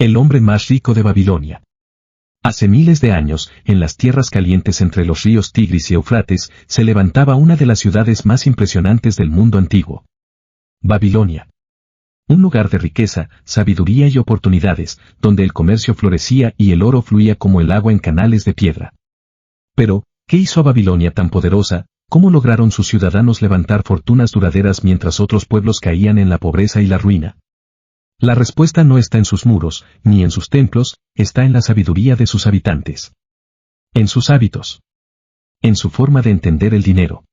El hombre más rico de Babilonia. Hace miles de años, en las tierras calientes entre los ríos Tigris y Eufrates, se levantaba una de las ciudades más impresionantes del mundo antiguo. Babilonia. Un lugar de riqueza, sabiduría y oportunidades, donde el comercio florecía y el oro fluía como el agua en canales de piedra. Pero, ¿qué hizo a Babilonia tan poderosa? ¿Cómo lograron sus ciudadanos levantar fortunas duraderas mientras otros pueblos caían en la pobreza y la ruina? La respuesta no está en sus muros, ni en sus templos, está en la sabiduría de sus habitantes. En sus hábitos. En su forma de entender el dinero.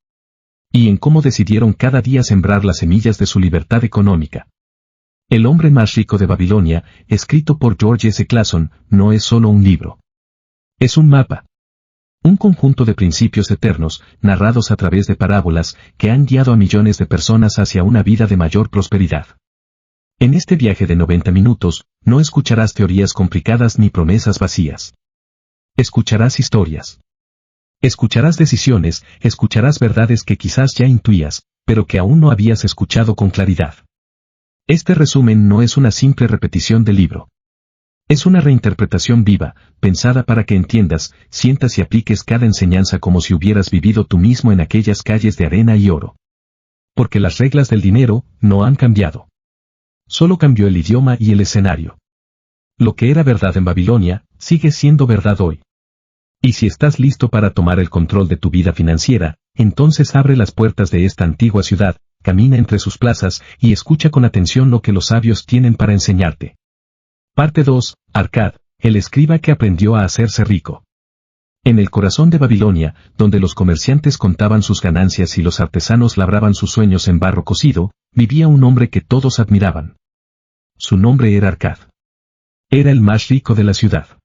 Y en cómo decidieron cada día sembrar las semillas de su libertad económica. El hombre más rico de Babilonia, escrito por George S. Clason, no es solo un libro. Es un mapa. Un conjunto de principios eternos, narrados a través de parábolas, que han guiado a millones de personas hacia una vida de mayor prosperidad. En este viaje de 90 minutos, no escucharás teorías complicadas ni promesas vacías. Escucharás historias. Escucharás decisiones, escucharás verdades que quizás ya intuías, pero que aún no habías escuchado con claridad. Este resumen no es una simple repetición del libro. Es una reinterpretación viva, pensada para que entiendas, sientas y apliques cada enseñanza como si hubieras vivido tú mismo en aquellas calles de arena y oro. Porque las reglas del dinero no han cambiado. Solo cambió el idioma y el escenario. Lo que era verdad en Babilonia, sigue siendo verdad hoy. Y si estás listo para tomar el control de tu vida financiera, entonces abre las puertas de esta antigua ciudad, camina entre sus plazas y escucha con atención lo que los sabios tienen para enseñarte. Parte 2. Arcad, el escriba que aprendió a hacerse rico. En el corazón de Babilonia, donde los comerciantes contaban sus ganancias y los artesanos labraban sus sueños en barro cocido, vivía un hombre que todos admiraban. Su nombre era Arcad. Era el más rico de la ciudad.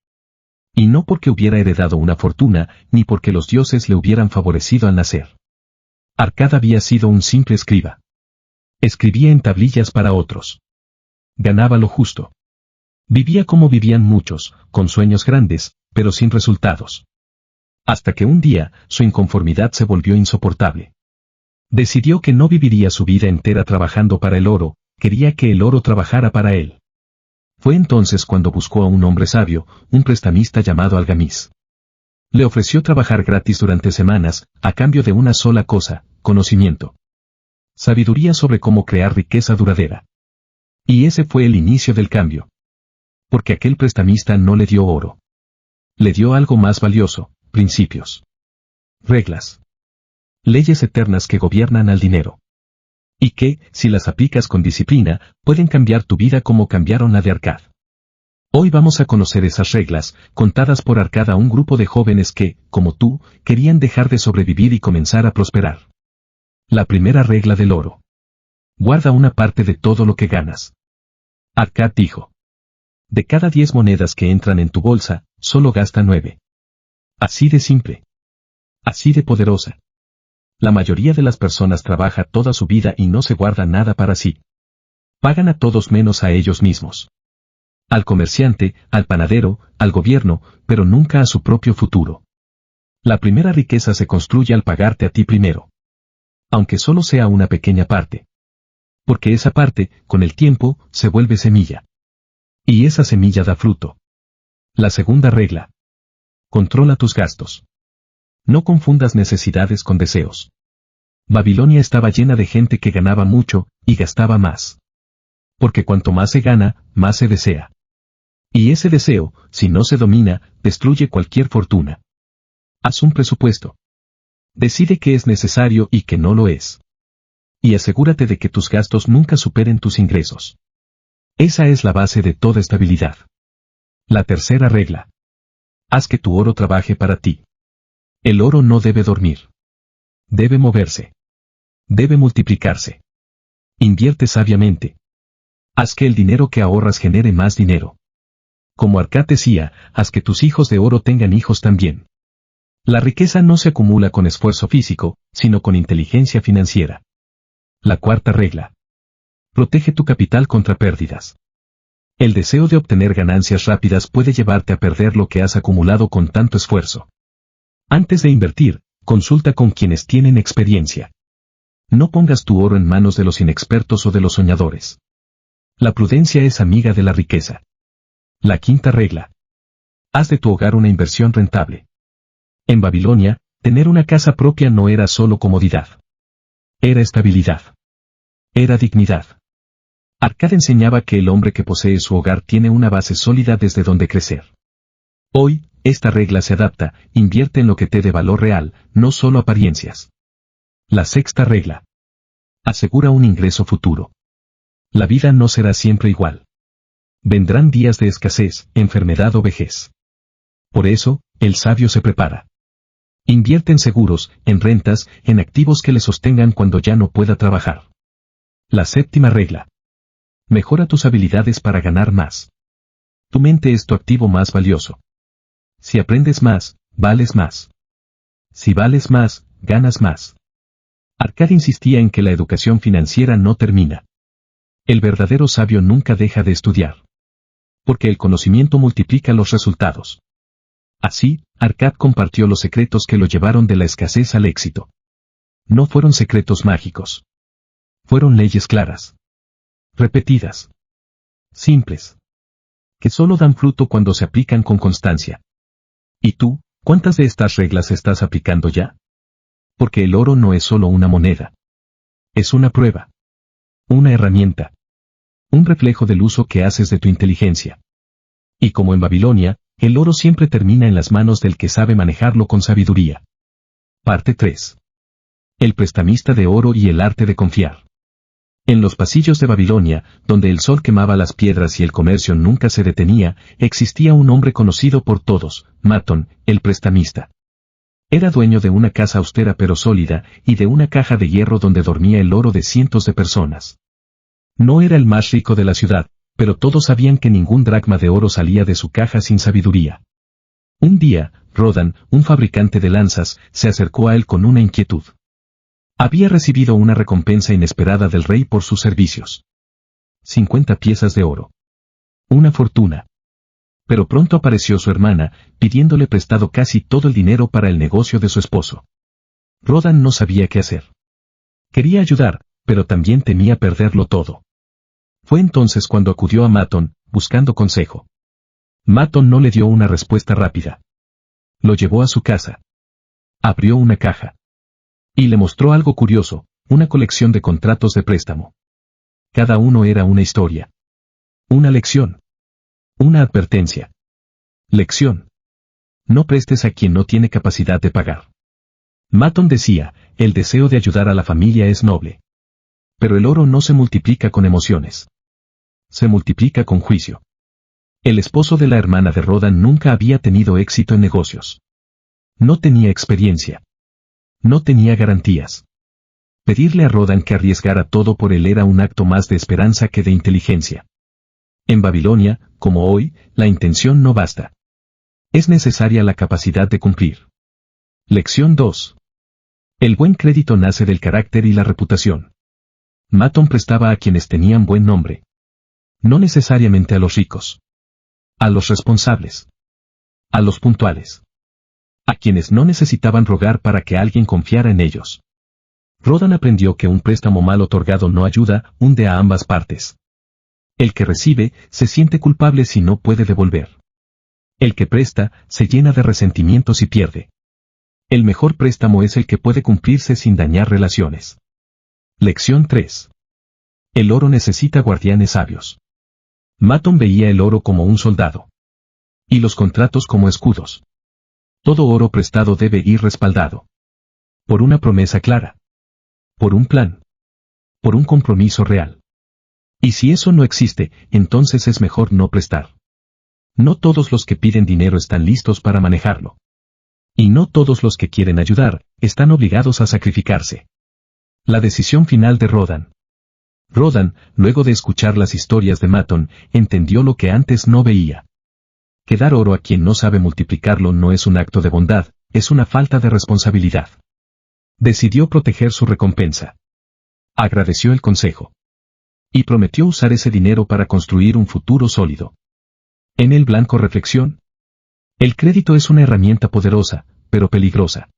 Y no porque hubiera heredado una fortuna, ni porque los dioses le hubieran favorecido al nacer. Arcad había sido un simple escriba. Escribía en tablillas para otros. Ganaba lo justo. Vivía como vivían muchos, con sueños grandes, pero sin resultados. Hasta que un día, su inconformidad se volvió insoportable. Decidió que no viviría su vida entera trabajando para el oro, quería que el oro trabajara para él. Fue entonces cuando buscó a un hombre sabio, un prestamista llamado Algamis. Le ofreció trabajar gratis durante semanas, a cambio de una sola cosa, conocimiento. Sabiduría sobre cómo crear riqueza duradera. Y ese fue el inicio del cambio. Porque aquel prestamista no le dio oro. Le dio algo más valioso, principios. Reglas. Leyes eternas que gobiernan al dinero. Y que, si las aplicas con disciplina, pueden cambiar tu vida como cambiaron la de Arcad. Hoy vamos a conocer esas reglas, contadas por Arcad a un grupo de jóvenes que, como tú, querían dejar de sobrevivir y comenzar a prosperar. La primera regla del oro. Guarda una parte de todo lo que ganas. Arcad dijo. De cada 10 monedas que entran en tu bolsa, solo gasta 9. Así de simple. Así de poderosa. La mayoría de las personas trabaja toda su vida y no se guarda nada para sí. Pagan a todos menos a ellos mismos. Al comerciante, al panadero, al gobierno, pero nunca a su propio futuro. La primera riqueza se construye al pagarte a ti primero. Aunque solo sea una pequeña parte. Porque esa parte, con el tiempo, se vuelve semilla. Y esa semilla da fruto. La segunda regla. Controla tus gastos. No confundas necesidades con deseos. Babilonia estaba llena de gente que ganaba mucho, y gastaba más. Porque cuanto más se gana, más se desea. Y ese deseo, si no se domina, destruye cualquier fortuna. Haz un presupuesto. Decide qué es necesario y qué no lo es. Y asegúrate de que tus gastos nunca superen tus ingresos. Esa es la base de toda estabilidad. La tercera regla. Haz que tu oro trabaje para ti. El oro no debe dormir. Debe moverse. Debe multiplicarse. Invierte sabiamente. Haz que el dinero que ahorras genere más dinero. Como Arcad decía, haz que tus hijos de oro tengan hijos también. La riqueza no se acumula con esfuerzo físico, sino con inteligencia financiera. La cuarta regla. Protege tu capital contra pérdidas. El deseo de obtener ganancias rápidas puede llevarte a perder lo que has acumulado con tanto esfuerzo. Antes de invertir, consulta con quienes tienen experiencia. No pongas tu oro en manos de los inexpertos o de los soñadores. La prudencia es amiga de la riqueza. La quinta regla. Haz de tu hogar una inversión rentable. En Babilonia, tener una casa propia no era solo comodidad. Era estabilidad. Era dignidad. Akkad enseñaba que el hombre que posee su hogar tiene una base sólida desde donde crecer. Hoy, esta regla se adapta: invierte en lo que te dé valor real, no solo apariencias. La sexta regla. Asegura un ingreso futuro. La vida no será siempre igual. Vendrán días de escasez, enfermedad o vejez. Por eso, el sabio se prepara. Invierte en seguros, en rentas, en activos que le sostengan cuando ya no pueda trabajar. La séptima regla. Mejora tus habilidades para ganar más. Tu mente es tu activo más valioso. Si aprendes más, vales más. Si vales más, ganas más. Akkad insistía en que la educación financiera no termina. El verdadero sabio nunca deja de estudiar. Porque el conocimiento multiplica los resultados. Así, Akkad compartió los secretos que lo llevaron de la escasez al éxito. No fueron secretos mágicos. Fueron leyes claras. Repetidas. Simples. Que solo dan fruto cuando se aplican con constancia. ¿Y tú, cuántas de estas reglas estás aplicando ya? Porque el oro no es solo una moneda. Es una prueba. Una herramienta. Un reflejo del uso que haces de tu inteligencia. Y como en Babilonia, el oro siempre termina en las manos del que sabe manejarlo con sabiduría. Parte 3. El prestamista de oro y el arte de confiar. En los pasillos de Babilonia, donde el sol quemaba las piedras y el comercio nunca se detenía, existía un hombre conocido por todos, Matón, el prestamista. Era dueño de una casa austera pero sólida, y de una caja de hierro donde dormía el oro de cientos de personas. No era el más rico de la ciudad, pero todos sabían que ningún dracma de oro salía de su caja sin sabiduría. Un día, Rodan, un fabricante de lanzas, se acercó a él con una inquietud. Había recibido una recompensa inesperada del rey por sus servicios. 50 piezas de oro. Una fortuna. Pero pronto apareció su hermana, pidiéndole prestado casi todo el dinero para el negocio de su esposo. Rodan no sabía qué hacer. Quería ayudar, pero también temía perderlo todo. Fue entonces cuando acudió a Matón, buscando consejo. Matón no le dio una respuesta rápida. Lo llevó a su casa. Abrió una caja. Y le mostró algo curioso, una colección de contratos de préstamo. Cada uno era una historia. Una lección. Una advertencia. Lección. No prestes a quien no tiene capacidad de pagar. Matón decía, el deseo de ayudar a la familia es noble. Pero el oro no se multiplica con emociones. Se multiplica con juicio. El esposo de la hermana de Rodan nunca había tenido éxito en negocios. No tenía experiencia. No tenía garantías. Pedirle a Rodan que arriesgara todo por él era un acto más de esperanza que de inteligencia. En Babilonia, como hoy, la intención no basta. Es necesaria la capacidad de cumplir. Lección 2. El buen crédito nace del carácter y la reputación. Matón prestaba a quienes tenían buen nombre. No necesariamente a los ricos. A los responsables. A los puntuales. A quienes no necesitaban rogar para que alguien confiara en ellos. Rodan aprendió que un préstamo mal otorgado no ayuda, hunde a ambas partes. El que recibe, se siente culpable si no puede devolver. El que presta, se llena de resentimientos y pierde. El mejor préstamo es el que puede cumplirse sin dañar relaciones. Lección 3. El oro necesita guardianes sabios. Matón veía el oro como un soldado. Y los contratos como escudos. Todo oro prestado debe ir respaldado. Por una promesa clara. Por un plan. Por un compromiso real. Y si eso no existe, entonces es mejor no prestar. No todos los que piden dinero están listos para manejarlo. Y no todos los que quieren ayudar, están obligados a sacrificarse. La decisión final de Rodan. Rodan, luego de escuchar las historias de Matón, entendió lo que antes no veía. Que dar oro a quien no sabe multiplicarlo no es un acto de bondad, es una falta de responsabilidad. Decidió proteger su recompensa. Agradeció el consejo. Y prometió usar ese dinero para construir un futuro sólido. En el blanco reflexión. El crédito es una herramienta poderosa, pero peligrosa.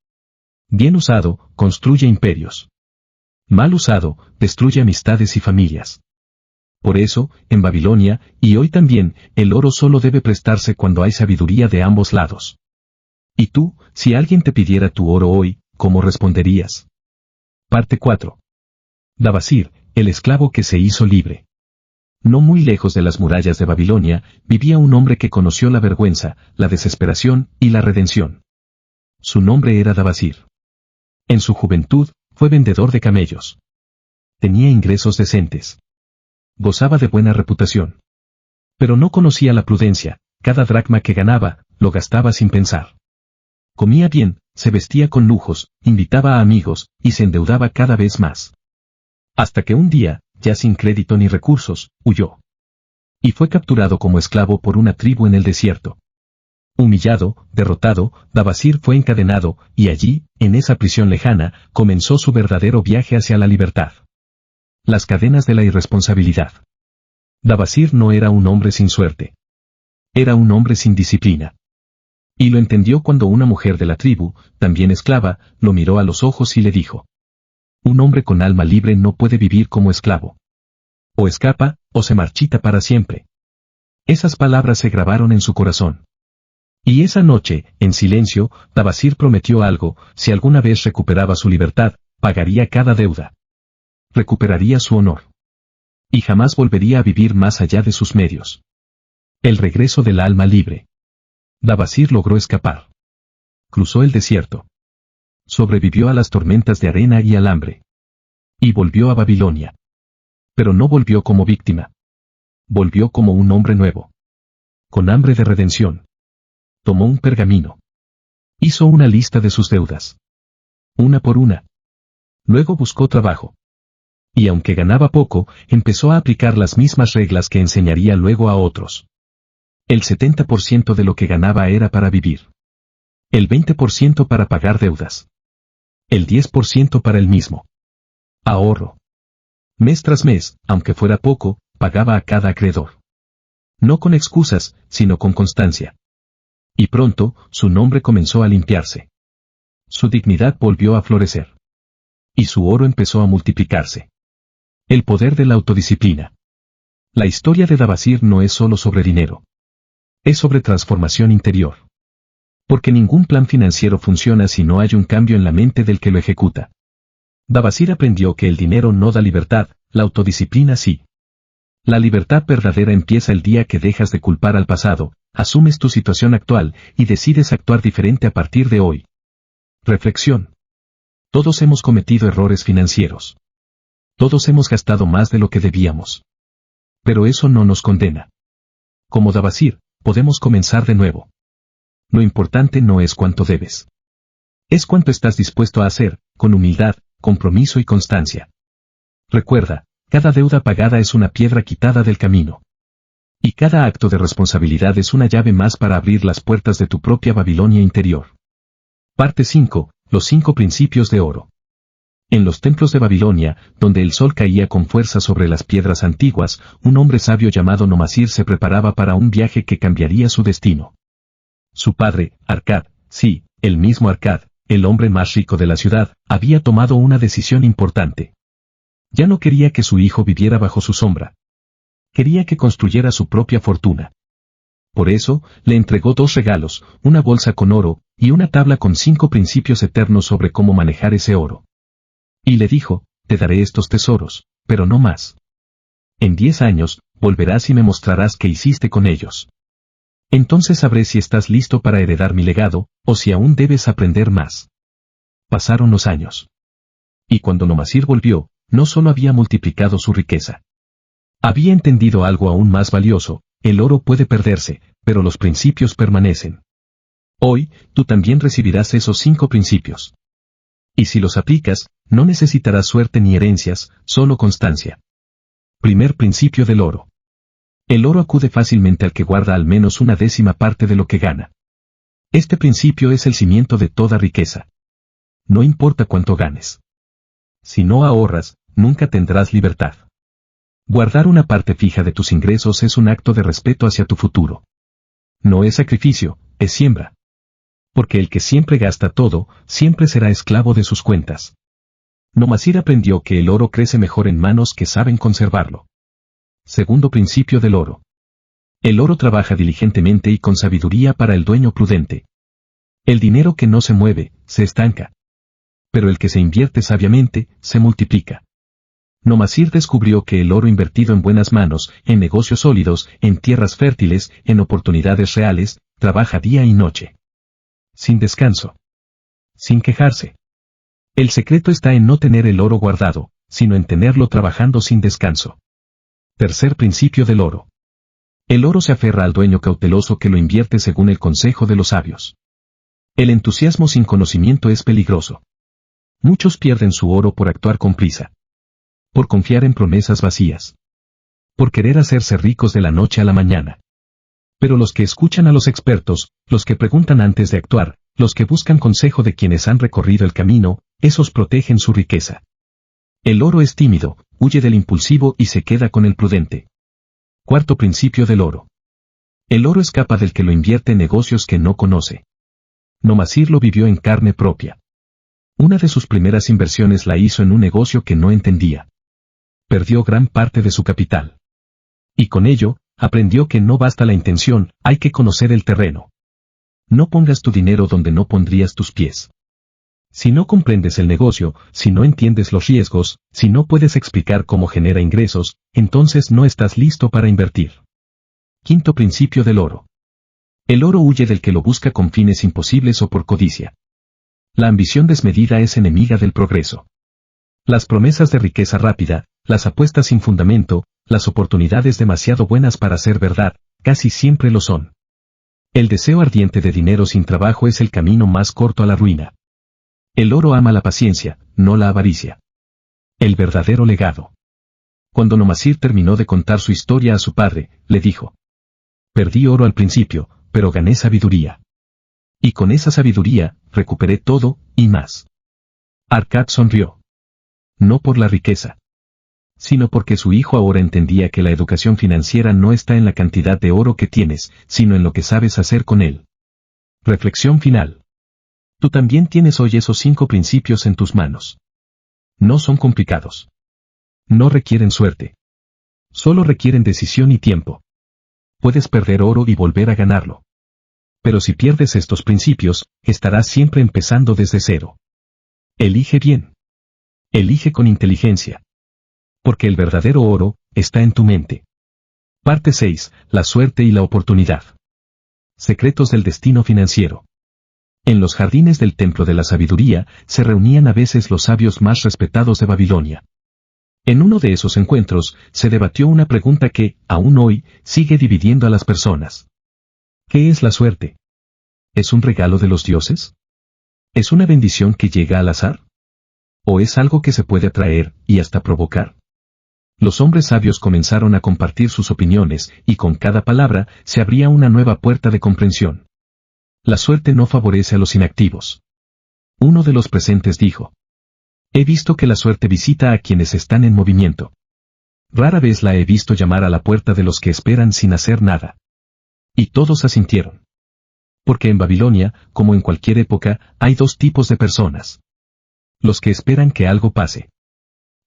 Bien usado, construye imperios. Mal usado, destruye amistades y familias. Por eso, en Babilonia, y hoy también, el oro solo debe prestarse cuando hay sabiduría de ambos lados. ¿Y tú, si alguien te pidiera tu oro hoy, cómo responderías? Parte 4. Dabasir, el esclavo que se hizo libre. No muy lejos de las murallas de Babilonia, vivía un hombre que conoció la vergüenza, la desesperación y la redención. Su nombre era Dabasir. En su juventud, fue vendedor de camellos. Tenía ingresos decentes. Gozaba de buena reputación. Pero no conocía la prudencia, cada dracma que ganaba, lo gastaba sin pensar. Comía bien, se vestía con lujos, invitaba a amigos, y se endeudaba cada vez más. Hasta que un día, ya sin crédito ni recursos, huyó. Y fue capturado como esclavo por una tribu en el desierto. Humillado, derrotado, Dabasir fue encadenado, y allí, en esa prisión lejana, comenzó su verdadero viaje hacia la libertad. Las cadenas de la irresponsabilidad. Dabasir no era un hombre sin suerte. Era un hombre sin disciplina. Y lo entendió cuando una mujer de la tribu, también esclava, lo miró a los ojos y le dijo: un hombre con alma libre no puede vivir como esclavo. O escapa, o se marchita para siempre. Esas palabras se grabaron en su corazón. Y esa noche, en silencio, Dabasir prometió algo: si alguna vez recuperaba su libertad, pagaría cada deuda. Recuperaría su honor. Y jamás volvería a vivir más allá de sus medios. El regreso del alma libre. Dabasir logró escapar. Cruzó el desierto. Sobrevivió a las tormentas de arena y al hambre. Y volvió a Babilonia. Pero no volvió como víctima. Volvió como un hombre nuevo. Con hambre de redención. Tomó un pergamino. Hizo una lista de sus deudas. Una por una. Luego buscó trabajo. Y aunque ganaba poco, empezó a aplicar las mismas reglas que enseñaría luego a otros. El 70% de lo que ganaba era para vivir. El 20% para pagar deudas. El 10% para él mismo. Ahorro. Mes tras mes, aunque fuera poco, pagaba a cada acreedor. No con excusas, sino con constancia. Y pronto, su nombre comenzó a limpiarse. Su dignidad volvió a florecer. Y su oro empezó a multiplicarse. El poder de la autodisciplina. La historia de Dabasir no es solo sobre dinero. Es sobre transformación interior. Porque ningún plan financiero funciona si no hay un cambio en la mente del que lo ejecuta. Dabasir aprendió que el dinero no da libertad, la autodisciplina sí. La libertad verdadera empieza el día que dejas de culpar al pasado, asumes tu situación actual y decides actuar diferente a partir de hoy. Reflexión. Todos hemos cometido errores financieros. Todos hemos gastado más de lo que debíamos. Pero eso no nos condena. Como Dabasir, podemos comenzar de nuevo. Lo importante no es cuánto debes. Es cuánto estás dispuesto a hacer, con humildad, compromiso y constancia. Recuerda, cada deuda pagada es una piedra quitada del camino. Y cada acto de responsabilidad es una llave más para abrir las puertas de tu propia Babilonia interior. Parte 5. Los 5 principios de oro. En los templos de Babilonia, donde el sol caía con fuerza sobre las piedras antiguas, un hombre sabio llamado Nomasir se preparaba para un viaje que cambiaría su destino. Su padre, Arkad, sí, el mismo Arkad, el hombre más rico de la ciudad, había tomado una decisión importante. Ya no quería que su hijo viviera bajo su sombra. Quería que construyera su propia fortuna. Por eso, le entregó 2 regalos, una bolsa con oro, y una tabla con 5 principios eternos sobre cómo manejar ese oro. Y le dijo: te daré estos tesoros, pero no más. En 10 años, volverás y me mostrarás qué hiciste con ellos. Entonces sabré si estás listo para heredar mi legado, o si aún debes aprender más. Pasaron los años. Y cuando Nomasir volvió, no solo había multiplicado su riqueza. Había entendido algo aún más valioso: el oro puede perderse, pero los principios permanecen. Hoy, tú también recibirás esos 5 principios. Y si los aplicas, no necesitarás suerte ni herencias, solo constancia. Primer principio del oro. El oro acude fácilmente al que guarda al menos una 10ª parte de lo que gana. Este principio es el cimiento de toda riqueza. No importa cuánto ganes. Si no ahorras, nunca tendrás libertad. Guardar una parte fija de tus ingresos es un acto de respeto hacia tu futuro. No es sacrificio, es siembra. Porque el que siempre gasta todo, siempre será esclavo de sus cuentas. Nomasir aprendió que el oro crece mejor en manos que saben conservarlo. Segundo principio del oro. El oro trabaja diligentemente y con sabiduría para el dueño prudente. El dinero que no se mueve, se estanca. Pero el que se invierte sabiamente, se multiplica. Nomasir descubrió que el oro invertido en buenas manos, en negocios sólidos, en tierras fértiles, en oportunidades reales, trabaja día y noche. Sin descanso. Sin quejarse. El secreto está en no tener el oro guardado, sino en tenerlo trabajando sin descanso. Tercer principio del oro. El oro se aferra al dueño cauteloso que lo invierte según el consejo de los sabios. El entusiasmo sin conocimiento es peligroso. Muchos pierden su oro por actuar con prisa. Por confiar en promesas vacías. Por querer hacerse ricos de la noche a la mañana. Pero los que escuchan a los expertos, los que preguntan antes de actuar, los que buscan consejo de quienes han recorrido el camino, esos protegen su riqueza. El oro es tímido, huye del impulsivo y se queda con el prudente. Cuarto principio del oro. El oro escapa del que lo invierte en negocios que no conoce. Nomasir lo vivió en carne propia. Una de sus primeras inversiones la hizo en un negocio que no entendía. Perdió gran parte de su capital. Y con ello, aprendió que no basta la intención, hay que conocer el terreno. No pongas tu dinero donde no pondrías tus pies. Si no comprendes el negocio, si no entiendes los riesgos, si no puedes explicar cómo genera ingresos, entonces no estás listo para invertir. Quinto principio del oro. El oro huye del que lo busca con fines imposibles o por codicia. La ambición desmedida es enemiga del progreso. Las promesas de riqueza rápida, las apuestas sin fundamento, las oportunidades demasiado buenas para ser verdad, casi siempre lo son. El deseo ardiente de dinero sin trabajo es el camino más corto a la ruina. El oro ama la paciencia, no la avaricia. El verdadero legado. Cuando Nomasir terminó de contar su historia a su padre, le dijo: perdí oro al principio, pero gané sabiduría. Y con esa sabiduría, recuperé todo, y más. Arkad sonrió. No por la riqueza, sino porque su hijo ahora entendía que la educación financiera no está en la cantidad de oro que tienes, sino en lo que sabes hacer con él. Reflexión final. Tú también tienes hoy esos 5 principios en tus manos. No son complicados. No requieren suerte. Solo requieren decisión y tiempo. Puedes perder oro y volver a ganarlo. Pero si pierdes estos principios, estarás siempre empezando desde cero. Elige bien. Elige con inteligencia. Porque el verdadero oro está en tu mente. Parte 6. La suerte y la oportunidad. Secretos del destino financiero. En los jardines del Templo de la Sabiduría se reunían a veces los sabios más respetados de Babilonia. En uno de esos encuentros se debatió una pregunta que, aún hoy, sigue dividiendo a las personas. ¿Qué es la suerte? ¿Es un regalo de los dioses? ¿Es una bendición que llega al azar? ¿O es algo que se puede atraer y hasta provocar? Los hombres sabios comenzaron a compartir sus opiniones y con cada palabra se abría una nueva puerta de comprensión. La suerte no favorece a los inactivos. Uno de los presentes dijo: he visto que la suerte visita a quienes están en movimiento. Rara vez la he visto llamar a la puerta de los que esperan sin hacer nada. Y todos asintieron. Porque en Babilonia, como en cualquier época, hay 2 tipos de personas. Los que esperan que algo pase.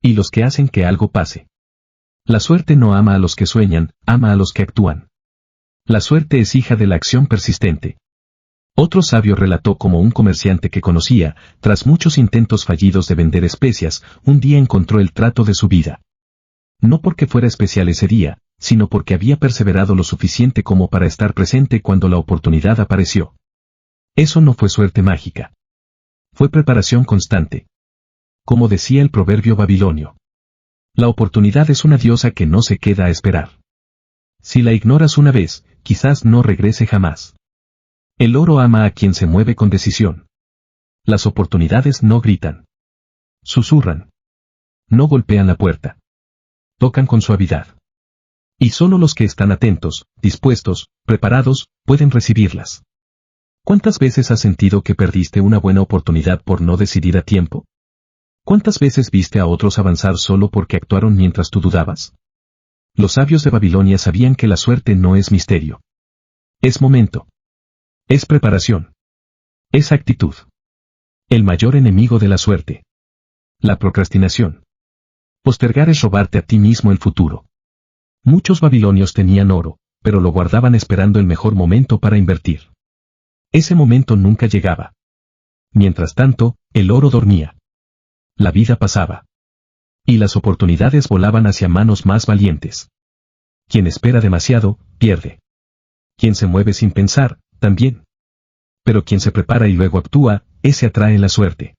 Y los que hacen que algo pase. La suerte no ama a los que sueñan, ama a los que actúan. La suerte es hija de la acción persistente. Otro sabio relató cómo un comerciante que conocía, tras muchos intentos fallidos de vender especias, un día encontró el trato de su vida. No porque fuera especial ese día, sino porque había perseverado lo suficiente como para estar presente cuando la oportunidad apareció. Eso no fue suerte mágica. Fue preparación constante. Como decía el proverbio babilonio. La oportunidad es una diosa que no se queda a esperar. Si la ignoras una vez, quizás no regrese jamás. El oro ama a quien se mueve con decisión. Las oportunidades no gritan. Susurran. No golpean la puerta. Tocan con suavidad. Y solo los que están atentos, dispuestos, preparados, pueden recibirlas. ¿Cuántas veces has sentido que perdiste una buena oportunidad por no decidir a tiempo? ¿Cuántas veces viste a otros avanzar solo porque actuaron mientras tú dudabas? Los sabios de Babilonia sabían que la suerte no es misterio. Es momento. Es preparación. Es actitud. El mayor enemigo de la suerte. La procrastinación. Postergar es robarte a ti mismo el futuro. Muchos babilonios tenían oro, pero lo guardaban esperando el mejor momento para invertir. Ese momento nunca llegaba. Mientras tanto, el oro dormía. La vida pasaba. Y las oportunidades volaban hacia manos más valientes. Quien espera demasiado, pierde. Quien se mueve sin pensar, también. Pero quien se prepara y luego actúa, ese atrae la suerte.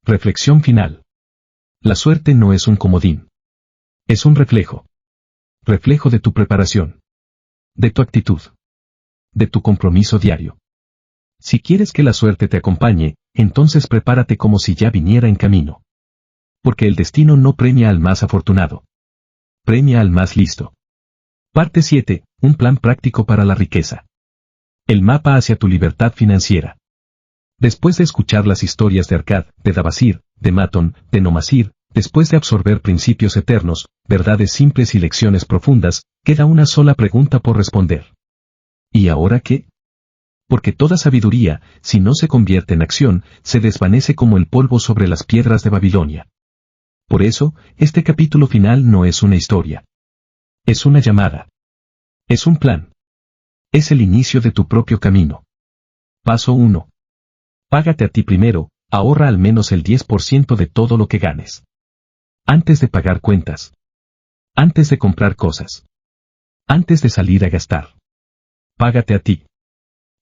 Reflexión final. La suerte no es un comodín. Es un reflejo. Reflejo de tu preparación. De tu actitud. De tu compromiso diario. Si quieres que la suerte te acompañe, entonces prepárate como si ya viniera en camino. Porque el destino no premia al más afortunado. Premia al más listo. Parte 7. Un plan práctico para la riqueza. El mapa hacia tu libertad financiera. Después de escuchar las historias de Arkad, de Dabasir, de Matón, de Nomasir, después de absorber principios eternos, verdades simples y lecciones profundas, queda una sola pregunta por responder. ¿Y ahora qué? Porque toda sabiduría, si no se convierte en acción, se desvanece como el polvo sobre las piedras de Babilonia. Por eso, este capítulo final no es una historia. Es una llamada. Es un plan. Es el inicio de tu propio camino. Paso 1. Págate a ti primero, ahorra al menos el 10% de todo lo que ganes. Antes de pagar cuentas. Antes de comprar cosas. Antes de salir a gastar. Págate a ti.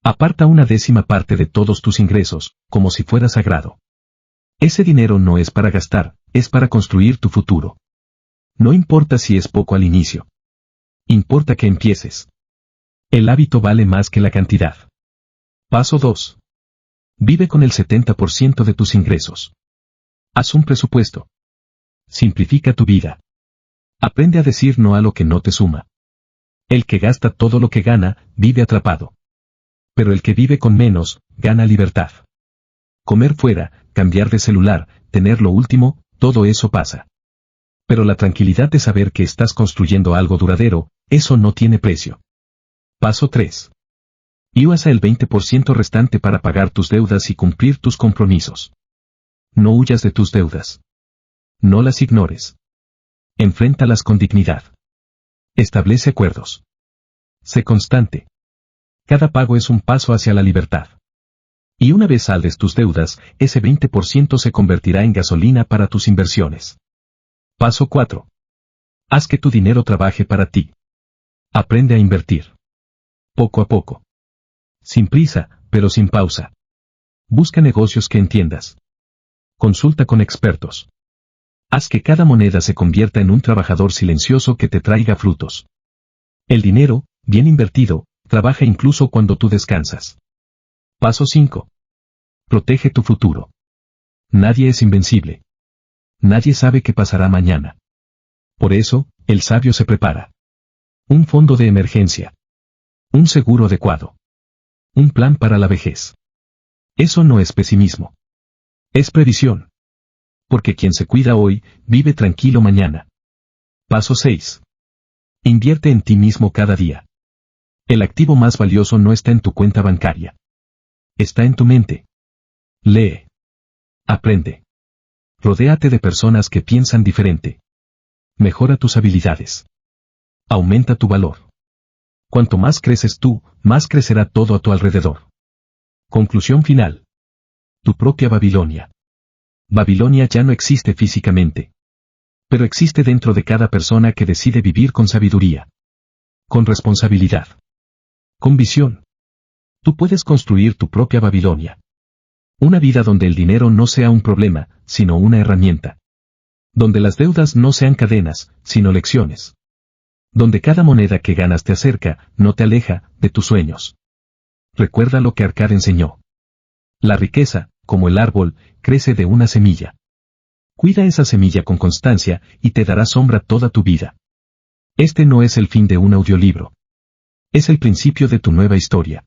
Aparta una 10ª parte de todos tus ingresos, como si fuera sagrado. Ese dinero no es para gastar, es para construir tu futuro. No importa si es poco al inicio. Importa que empieces. El hábito vale más que la cantidad. Paso 2. Vive con el 70% de tus ingresos. Haz un presupuesto. Simplifica tu vida. Aprende a decir no a lo que no te suma. El que gasta todo lo que gana, vive atrapado. Pero el que vive con menos, gana libertad. Comer fuera, cambiar de celular, tener lo último, todo eso pasa. Pero la tranquilidad de saber que estás construyendo algo duradero, eso no tiene precio. Paso 3. Y usa el 20% restante para pagar tus deudas y cumplir tus compromisos. No huyas de tus deudas. No las ignores. Enfréntalas con dignidad. Establece acuerdos. Sé constante. Cada pago es un paso hacia la libertad. Y una vez saldes tus deudas, ese 20% se convertirá en gasolina para tus inversiones. Paso 4. Haz que tu dinero trabaje para ti. Aprende a invertir. Poco a poco. Sin prisa, pero sin pausa. Busca negocios que entiendas. Consulta con expertos. Haz que cada moneda se convierta en un trabajador silencioso que te traiga frutos. El dinero, bien invertido, trabaja incluso cuando tú descansas. Paso 5. Protege tu futuro. Nadie es invencible. Nadie sabe qué pasará mañana. Por eso, el sabio se prepara. Un fondo de emergencia. Un seguro adecuado. Un plan para la vejez. Eso no es pesimismo. Es previsión. Porque quien se cuida hoy, vive tranquilo mañana. Paso 6. Invierte en ti mismo cada día. El activo más valioso no está en tu cuenta bancaria. Está en tu mente. Lee. Aprende. Rodéate de personas que piensan diferente. Mejora tus habilidades. Aumenta tu valor. Cuanto más creces tú, más crecerá todo a tu alrededor. Conclusión final. Tu propia Babilonia. Babilonia ya no existe físicamente. Pero existe dentro de cada persona que decide vivir con sabiduría. Con responsabilidad. Con visión. Tú puedes construir tu propia Babilonia. Una vida donde el dinero no sea un problema, sino una herramienta. Donde las deudas no sean cadenas, sino lecciones. Donde cada moneda que ganas te acerca, no te aleja, de tus sueños. Recuerda lo que Arkad enseñó. La riqueza, como el árbol, crece de una semilla. Cuida esa semilla con constancia, y te dará sombra toda tu vida. Este no es el fin de un audiolibro. Es el principio de tu nueva historia.